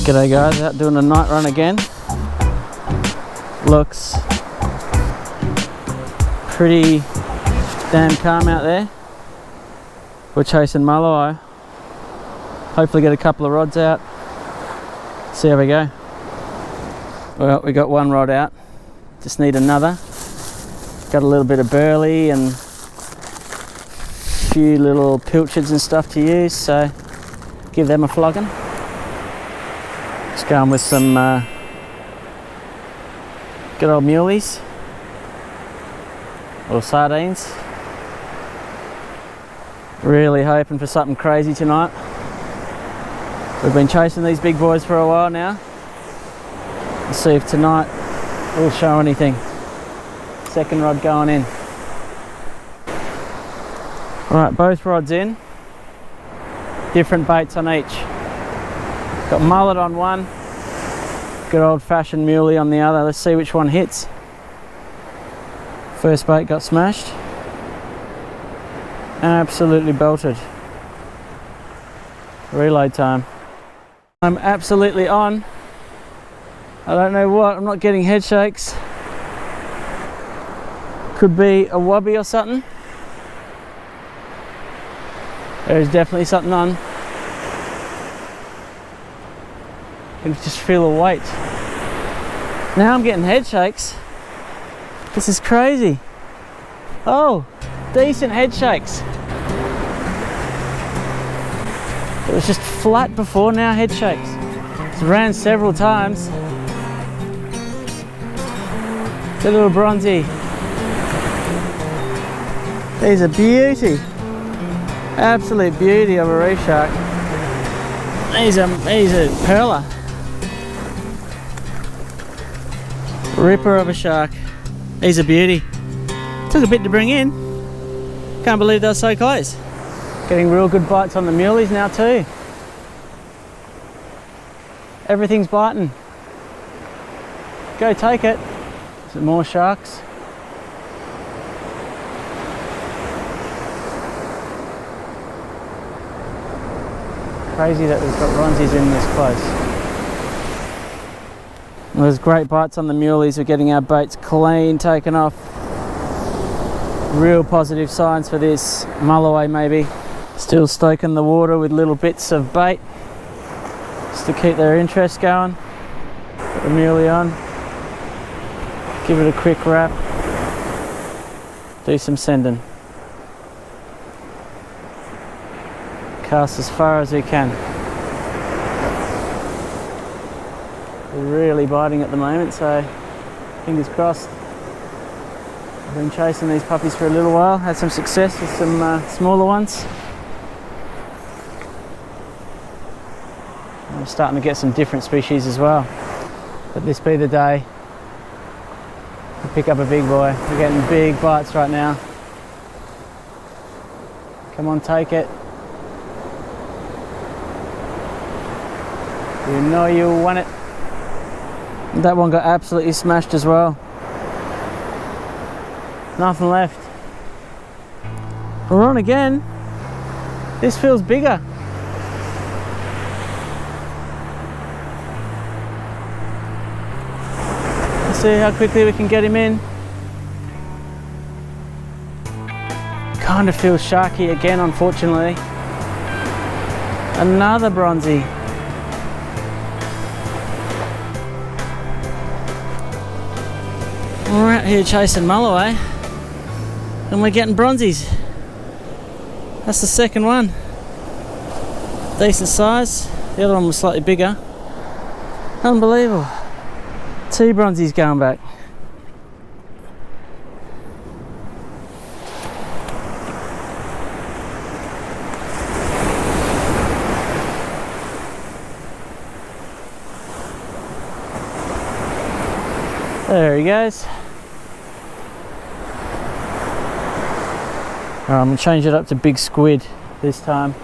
G'day guys, out doing a night run again. Looks pretty damn calm out there. We're chasing mulloway. Hopefully get a couple of rods out. See how we go. Well, we got one rod out. Just need another. Got a little bit of burley and a few little pilchards and stuff to use, so give them a flogging. Just going with some good old muleys or sardines. Really hoping for something crazy tonight. We've been chasing these big boys for a while now. Let's see if tonight will show anything. Second rod going in. Alright, both rods in. Different baits on each. Got mullet on one, good old fashioned muley on the other. Let's see which one hits. First bait got smashed. Absolutely belted. Reload time. I'm absolutely on. I don't know what, I'm not getting head shakes. Could be a wobby or something. There's definitely something on. I can just feel a weight. Now I'm getting head shakes. This is crazy. Oh, decent head shakes. It was just flat before, now head shakes. It's ran several times. The little bronzy. He's a beauty. Absolute beauty of a reef shark. He's a perler. Ripper of a shark. He's a beauty. Took a bit to bring in. Can't believe they're so close. Getting real good bites on the muleys now too. Everything's biting. Go take it. Some more sharks. Crazy that we've got bronzies in this close. Well, there's great bites on the muleys. We're getting our baits clean taken off. Real positive signs for this. Mulloway maybe. Still stoking the water with little bits of bait just to keep their interest going. Put the muley on. Give it a quick wrap. Do some sending. Cast as far as we can. We're really biting at the moment, so fingers crossed. I've been chasing these puppies for a little while, had some success with some smaller ones. I'm starting to get some different species as well. But this be the day to pick up a big boy. We're getting big bites right now. Come on, take it. You know you want it. That one got absolutely smashed as well. Nothing left. We're on again. This feels bigger. Let's see how quickly we can get him in. Kind of feels sharky again, unfortunately. Another bronzy. We're out here chasing mulloway and we're getting bronzies. That's the second one. Decent size. The other one was slightly bigger. Unbelievable. 2 bronzies going back. There he goes. Alright, I'm going to change it up to big squid this time.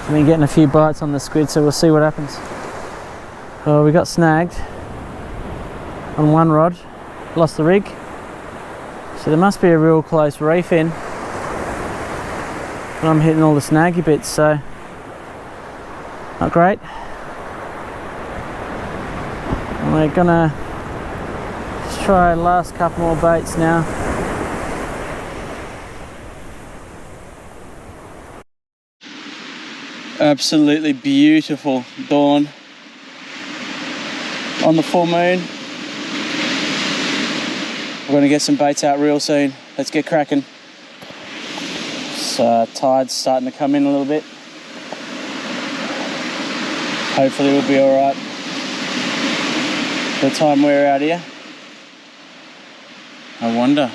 I've been getting a few bites on the squid, so we'll see what happens. Oh, we got snagged on one rod, lost the rig. So there must be a real close reef in. And I'm hitting all the snaggy bits, so not great. We're gonna just try last couple more baits now. Absolutely beautiful dawn on the full moon. We're going to get some baits out real soon. Let's get cracking. So tide's starting to come in a little bit. Hopefully we'll be alright by the time we're out here. I wonder.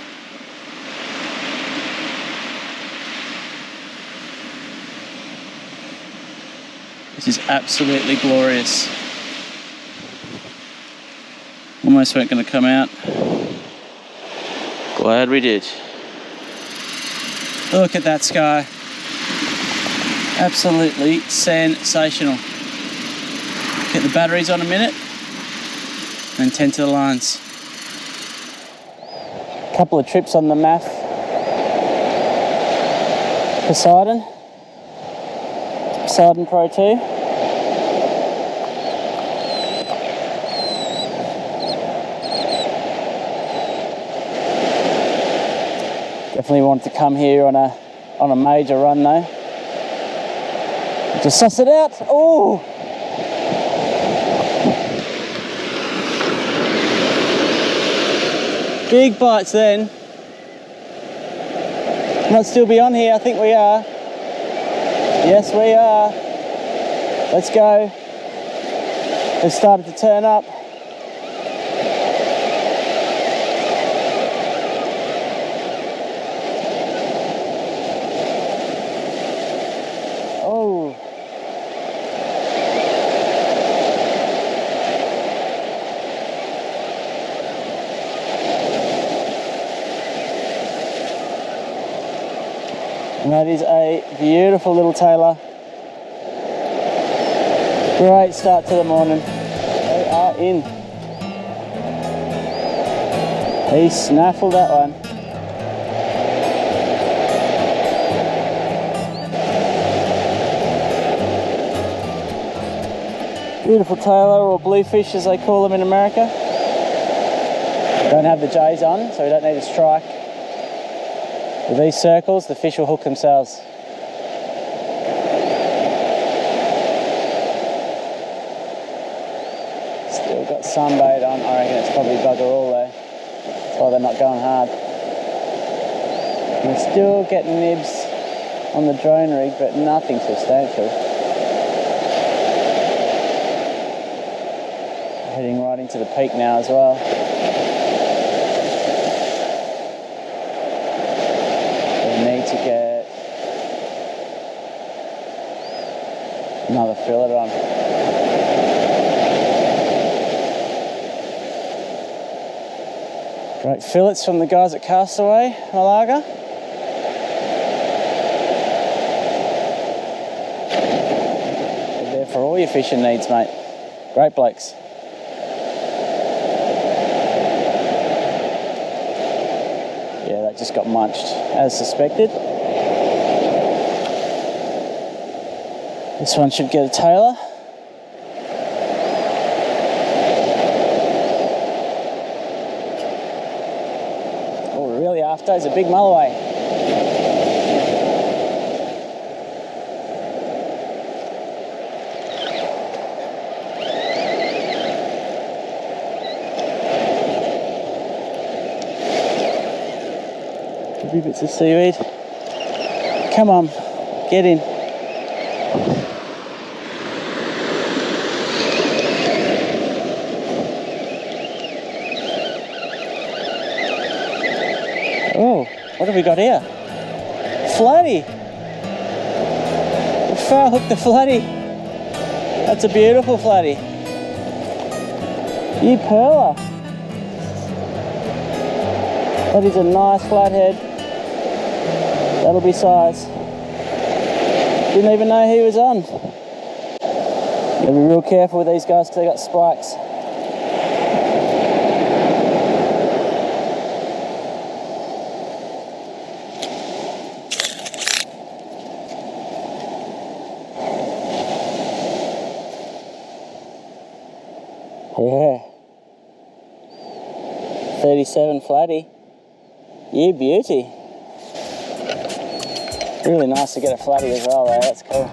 This is absolutely glorious. Almost weren't going to come out. Glad we did. Look at that sky. Absolutely sensational. Get the batteries on a minute and tend to the lines. Couple of trips on the MAF Poseidon Pro 2. Definitely wanted to come here on a major run though. Just suss it out. Oh! Big bites then. Might still be on here, I think we are. Yes, we are. Let's go. They've started to turn up. Oh. And that is a beautiful little tailor. Great start to the morning. They are in. He snaffled that one. Beautiful tailor, or bluefish as they call them in America. Don't have the J's on, so we don't need a strike. With these circles, the fish will hook themselves. Still got some bait on. I reckon it's probably bugger all though. That's why they're not going hard. We're still getting nibs on the drone rig, but nothing substantial. Heading right into the peak now as well. To get another fillet on. Great fillets from the guys at Castaway, Malaga. They're there for all your fishing needs, mate. Great blokes. Yeah, that just got munched, as suspected. This one should get a tailor. What we're really after is a big mulloway. A few bits of seaweed. Come on, get in. Oh, what have we got here? Flatty! We foul hooked the flatty. That's a beautiful flatty. You pearler. That is a nice flathead. That'll be size. Didn't even know he was on. Gotta be real careful with these guys because they got spikes. Yeah, 37 flatty. You beauty. Really nice to get a flatty as well though, that's cool.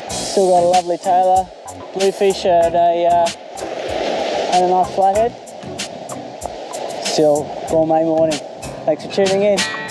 Still got a lovely tailor, bluefish and a nice flathead. Still gourmet morning. Thanks for tuning in.